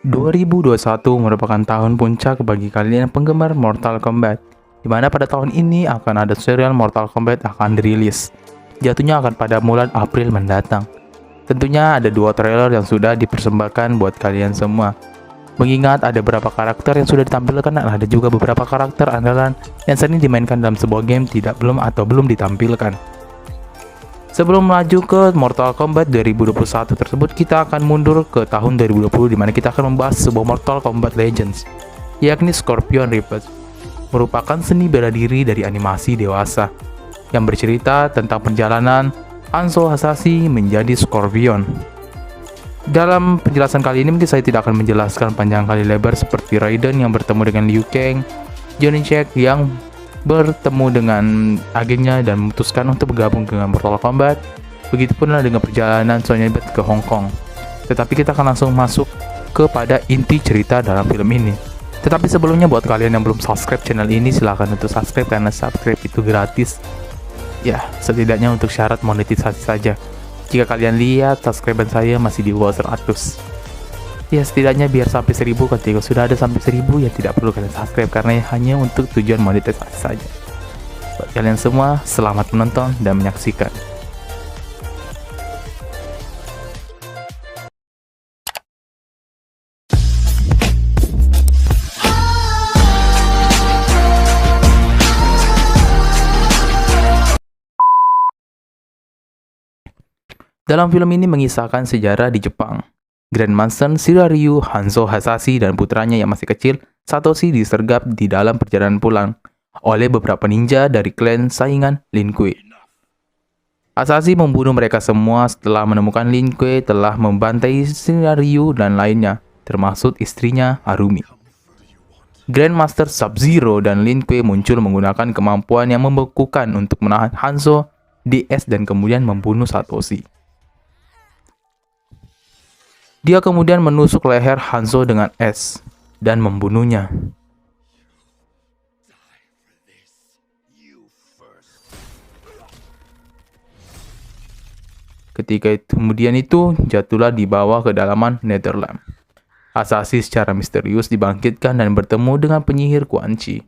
2021 merupakan tahun puncak bagi kalian penggemar Mortal Kombat, di mana pada tahun ini akan ada serial Mortal Kombat akan dirilis. Jatuhnya akan pada bulan April mendatang. Tentunya ada dua trailer yang sudah dipersembahkan buat kalian semua. Mengingat ada beberapa karakter yang sudah ditampilkan dan ada juga beberapa karakter andalan yang sering dimainkan dalam sebuah game belum ditampilkan. Sebelum melaju ke Mortal Kombat 2021 tersebut, kita akan mundur ke tahun 2020 di mana kita akan membahas sebuah Mortal Kombat Legends, yakni Scorpion Reapers. Merupakan seni bela diri dari animasi dewasa yang bercerita tentang perjalanan Hanzo Hasashi menjadi Scorpion. Dalam penjelasan kali ini mungkin saya tidak akan menjelaskan panjang kali lebar seperti Raiden yang bertemu dengan Liu Kang, Johnny Cage yang bertemu dengan agennya dan memutuskan untuk bergabung dengan Mortal Kombat. Begitupun dengan perjalanan Sonya Blade ke Hong Kong. Tetapi kita akan langsung masuk kepada inti cerita dalam film ini. Tetapi sebelumnya buat kalian yang belum subscribe channel ini, silahkan untuk subscribe karena subscribe itu gratis. Ya, setidaknya untuk syarat monetisasi saja. Jika kalian lihat subscriber saya masih di bawah 100. Ya, setidaknya biar sampai 1000. Ketika sudah ada sampai 1000 ya tidak perlu kalian subscribe karena hanya untuk tujuan monetisasi saja. Buat kalian semua, selamat menonton dan menyaksikan. Dalam film ini mengisahkan sejarah di Jepang. Grandmaster Shiraryu Hanzo Hasashi dan putranya yang masih kecil, Satoshi, disergap di dalam perjalanan pulang oleh beberapa ninja dari klan saingan Lin Kuei. Hasashi membunuh mereka semua setelah menemukan Lin Kuei telah membantai Shiraryu dan lainnya, termasuk istrinya Harumi. Grandmaster Sub-Zero dan Lin Kuei muncul menggunakan kemampuan yang membekukan untuk menahan Hanzo di es dan kemudian membunuh Satoshi. Dia kemudian menusuk leher Hanzo dengan es dan membunuhnya. Kemudian jatuhlah di bawah kedalaman Netherlands. Hasashi secara misterius dibangkitkan dan bertemu dengan penyihir Quan Chi.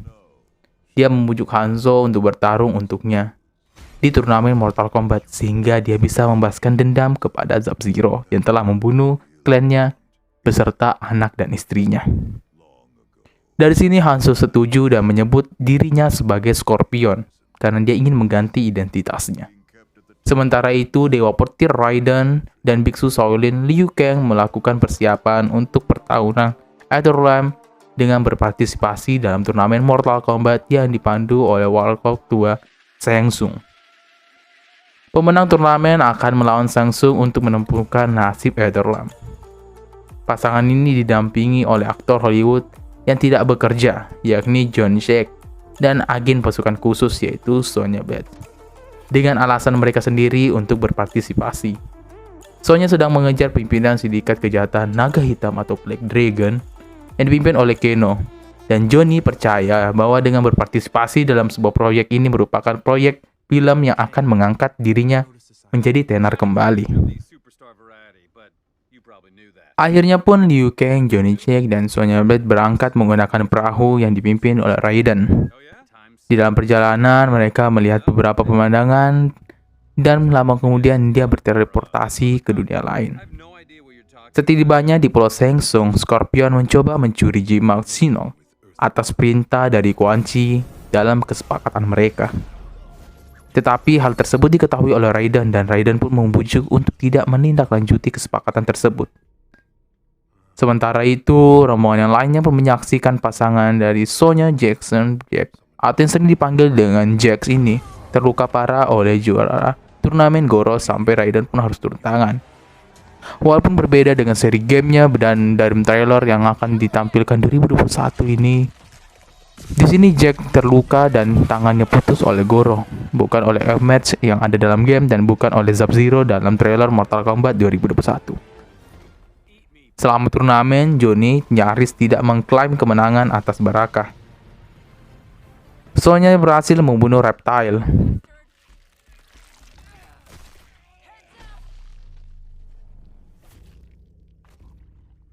Dia membujuk Hanzo untuk bertarung untuknya di turnamen Mortal Kombat sehingga dia bisa membahaskan dendam kepada Sub-Zero yang telah membunuh klannya beserta anak dan istrinya. Dari sini Hanzo setuju dan menyebut dirinya sebagai Scorpion karena dia ingin mengganti identitasnya. Sementara itu, Dewa Petir Raiden dan Biksu Shaolin Liu Kang melakukan persiapan untuk pertarungan Aetherrealm dengan berpartisipasi dalam turnamen Mortal Kombat yang dipandu oleh Warlord tua Shang Tsung. Pemenang turnamen akan melawan Shang Tsung untuk menentukan nasib Aetherrealm. Pasangan ini didampingi oleh aktor Hollywood yang tidak bekerja, yakni Johnny Cage, dan agen pasukan khusus yaitu Sonya Blade, dengan alasan mereka sendiri untuk berpartisipasi. Sonya sedang mengejar pimpinan sindikat kejahatan Naga Hitam atau Black Dragon yang dipimpin oleh Kano, dan Johnny percaya bahwa dengan berpartisipasi dalam sebuah proyek ini merupakan proyek film yang akan mengangkat dirinya menjadi tenar kembali. Akhirnya pun Liu Kang, Johnny Cage, dan Sonya Blade berangkat menggunakan perahu yang dipimpin oleh Raiden. Di dalam perjalanan, mereka melihat beberapa pemandangan dan lama kemudian dia berteleportasi ke dunia lain. Setibanya di Pulau Shang Tsung, Scorpion mencoba mencuri Jimak Shinnok atas perintah dari Quan Chi dalam kesepakatan mereka. Tetapi hal tersebut diketahui oleh Raiden dan Raiden pun membujuk untuk tidak menindaklanjuti kesepakatan tersebut. Sementara itu, rombongan yang lainnya pun menyaksikan pasangan dari Sonya Jackson Jack atau yang sering dipanggil dengan Jax ini terluka parah oleh juara turnamen Goro sampai Raiden pun harus turun tangan. Walaupun berbeda dengan seri gamenya dan dari trailer yang akan ditampilkan 2021 ini, di sini Jack terluka dan tangannya putus oleh Goro, bukan oleh match yang ada dalam game dan bukan oleh Sub-Zero dalam trailer Mortal Kombat 2021. Selama turnamen, Johnny nyaris tidak mengklaim kemenangan atas Baraka. Sonya berhasil membunuh Reptile.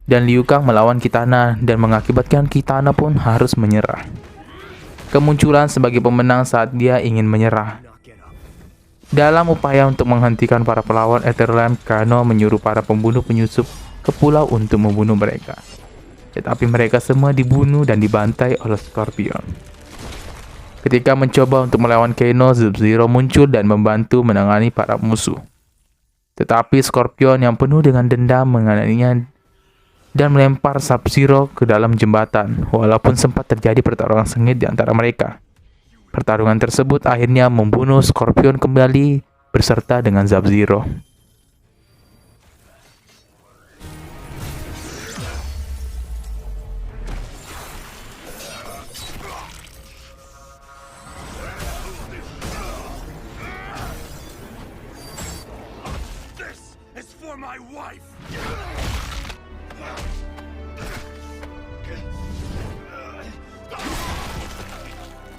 dan Liu Kang melawan Kitana dan mengakibatkan Kitana pun harus menyerah. Kemunculan sebagai pemenang saat dia ingin menyerah. Dalam upaya untuk menghentikan para pelawan Etherlamp, Kano menyuruh para pembunuh penyusup ke pulau untuk membunuh mereka. Tetapi mereka semua dibunuh dan dibantai oleh Scorpion. Ketika mencoba untuk melawan Kano, Sub-Zero muncul dan membantu menangani para musuh. Tetapi Scorpion yang penuh dengan dendam mengenainya dan melempar Sub-Zero ke dalam jembatan, walaupun sempat terjadi pertarungan sengit di antara mereka. Pertarungan tersebut akhirnya membunuh Scorpion kembali beserta dengan Sub-Zero.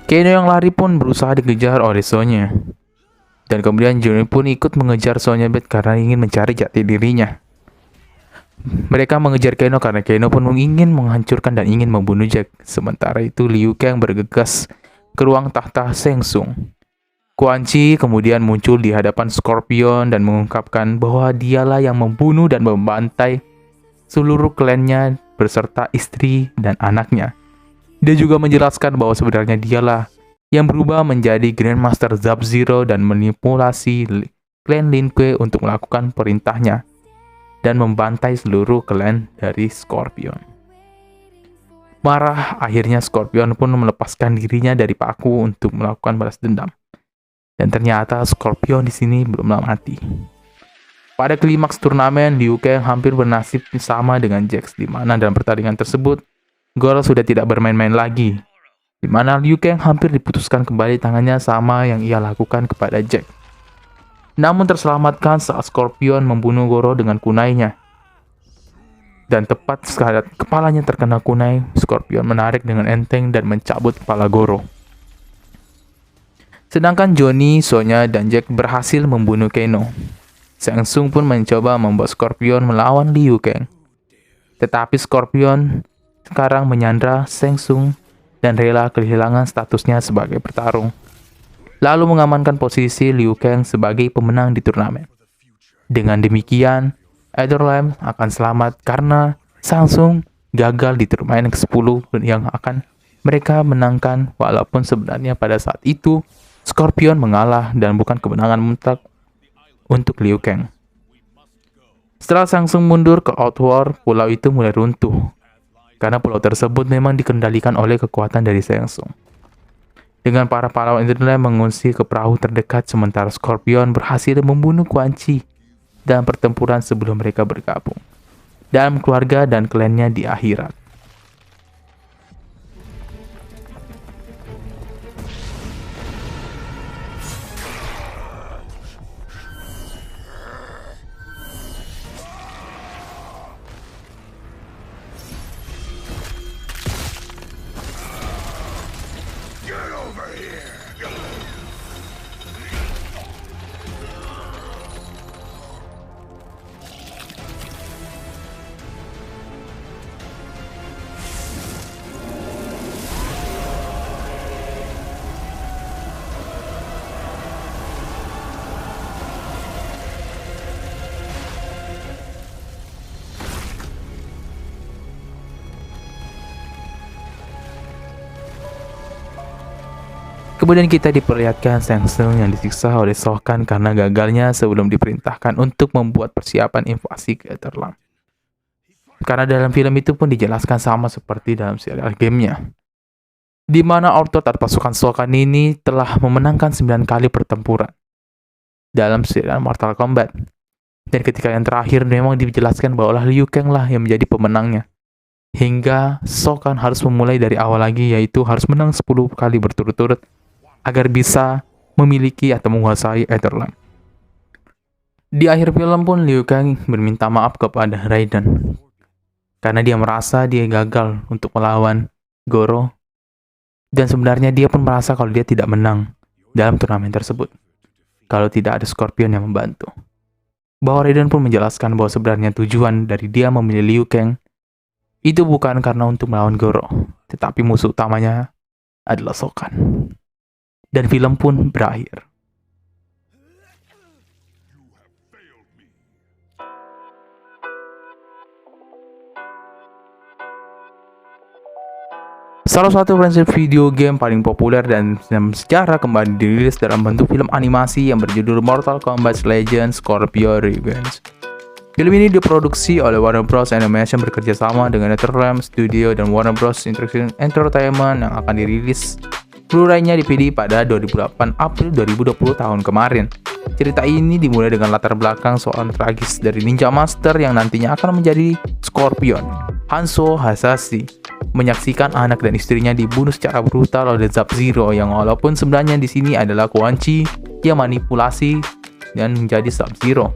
Kano yang lari pun berusaha dikejar oleh Sonya. Dan kemudian Johnny pun ikut mengejar Sonya Blade karena ingin mencari jati dirinya. Mereka mengejar Kano karena Kano pun ingin menghancurkan dan ingin membunuh Jack. Sementara itu Liu Kang bergegas ke ruang tahta Shang Tsung. Quan Chi kemudian muncul di hadapan Scorpion dan mengungkapkan bahwa dialah yang membunuh dan membantai seluruh klannya beserta istri dan anaknya. Dia juga menjelaskan bahwa sebenarnya dialah yang berubah menjadi Grandmaster Sub-Zero dan manipulasi klan Lin Kuei untuk melakukan perintahnya dan membantai seluruh klan dari Scorpion. Marah, akhirnya Scorpion pun melepaskan dirinya dari paku untuk melakukan balas dendam. Dan ternyata Scorpion di sini belum mati. Pada klimaks turnamen, Liu Kang hampir bernasib sama dengan Jax, di mana dalam pertandingan tersebut Goro sudah tidak bermain-main lagi, di mana Liu Kang hampir diputuskan kembali tangannya sama yang ia lakukan kepada Jack. Namun terselamatkan saat Scorpion membunuh Goro dengan kunainya. Dan tepat saat kepalanya terkena kunai, Scorpion menarik dengan enteng dan mencabut kepala Goro. Sedangkan Johnny, Sonya, dan Jack berhasil membunuh Kano. Shang Tsung pun mencoba membuat Scorpion melawan Liu Kang. Tetapi Scorpion sekarang menyandra Shang Tsung dan rela kehilangan statusnya sebagai petarung, lalu mengamankan posisi Liu Kang sebagai pemenang di turnamen. Dengan demikian, Etherlamp akan selamat karena Shang Tsung gagal di turnamen ke-10 yang akan mereka menangkan, walaupun sebenarnya pada saat itu Scorpion mengalah dan bukan kemenangan mutlak untuk Liu Kang. Setelah Shang Tsung mundur ke Outworld, pulau itu mulai runtuh karena pulau tersebut memang dikendalikan oleh kekuatan dari Shang Tsung. Dengan para pahlawan Etherlamp mengungsi ke perahu terdekat, sementara Scorpion berhasil membunuh Quan Chi dalam pertempuran sebelum mereka bergabung dalam keluarga dan klannya di akhirat. Kemudian kita diperlihatkan Shang Tsung yang disiksa oleh Shao Kahn karena gagalnya sebelum diperintahkan untuk membuat persiapan invasi ke Etherlamp. Karena dalam film itu pun dijelaskan sama seperti dalam serial gamenya, di mana otot atau pasukan Shao Kahn ini telah memenangkan 9 kali pertempuran dalam serial Mortal Kombat. Dan ketika yang terakhir memang dijelaskan bahwa Liu Kang lah yang menjadi pemenangnya. Hingga Shao Kahn harus memulai dari awal lagi, yaitu harus menang 10 kali berturut-turut agar bisa memiliki atau menguasai Etherlamp. Di akhir film pun Liu Kang berminta maaf kepada Raiden karena dia merasa dia gagal untuk melawan Goro, dan sebenarnya dia pun merasa kalau dia tidak menang dalam turnamen tersebut kalau tidak ada Scorpion yang membantu. Bahwa Raiden pun menjelaskan bahwa sebenarnya tujuan dari dia memilih Liu Kang Itu bukan karena untuk melawan Goro, tetapi musuh utamanya adalah Sokan. Dan film pun berakhir. Salah satu franchise video game paling populer dan dalam sejarah kembali dirilis dalam bentuk film animasi yang berjudul Mortal Kombat Legends Scorpio Revenge. Film ini diproduksi oleh Warner Bros. Animation bekerjasama dengan NetherRealm Studio dan Warner Bros. Interactive Entertainment yang akan dirilis Blu-ray-nya DVD pada 28 April 2020 tahun kemarin. Cerita ini dimulai dengan latar belakang seorang tragis dari Ninja Master yang nantinya akan menjadi Scorpion, Hanzo Hasashi, menyaksikan anak dan istrinya dibunuh secara brutal oleh Sub-Zero yang walaupun sebenarnya di sini adalah Quan Chi yang manipulasi dan menjadi Sub-Zero.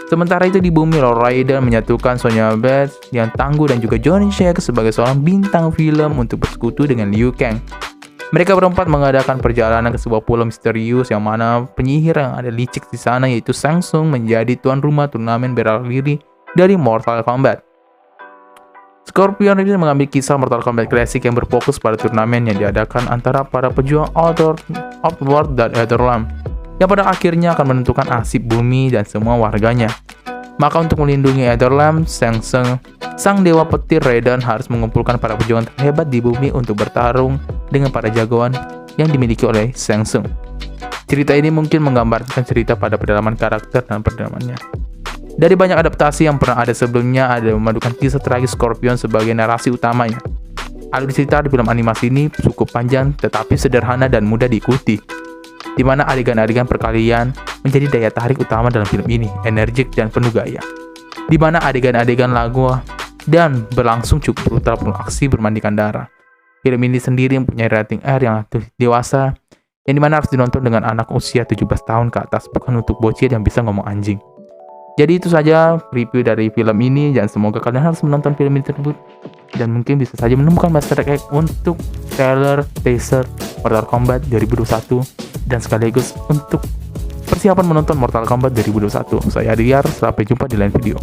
Sementara itu di bumi, Lord Raiden menyatukan Sonya Blade yang tangguh dan juga Johnny Shake sebagai seorang bintang film untuk bersekutu dengan Liu Kang. Mereka berempat mengadakan perjalanan ke sebuah pulau misterius yang mana penyihir yang ada licik di sana yaitu Shang Tsung menjadi tuan rumah turnamen bela diri dari Mortal Kombat. Scorpion ini mengambil kisah Mortal Kombat klasik yang berfokus pada turnamen yang diadakan antara para pejuang Outworld dan Netherrealm, yang pada akhirnya akan menentukan nasib bumi dan semua warganya. Maka untuk melindungi Netherrealm, sang dewa petir Raiden harus mengumpulkan para pejuang terhebat di bumi untuk bertarung dengan para jagoan yang dimiliki oleh Shang Tsung. Cerita ini mungkin menggambarkan cerita pada pedalaman karakter dan pedalamannya. Dari banyak adaptasi yang pernah ada sebelumnya, ada memadukan kisah tragis Scorpion sebagai narasi utamanya. Alur cerita di film animasi ini cukup panjang tetapi sederhana dan mudah diikuti, di mana adegan-adegan perkalian menjadi daya tarik utama dalam film ini, energik dan penuh gaya. Di mana adegan-adegan lagu dan berlangsung cukup brutal penuh aksi bermandikan darah. Film ini sendiri mempunyai rating R yang dewasa, yang dimana harus dinonton dengan anak usia 17 tahun ke atas, bukan untuk bocil yang bisa ngomong anjing. Jadi itu saja review dari film ini, dan semoga kalian harus menonton film ini tersebut dan mungkin bisa saja menemukan Easter egg untuk trailer teaser Mortal Kombat 2021 dan sekaligus untuk persiapan menonton Mortal Kombat 2021. Saya Adriar, sampai jumpa di lain video.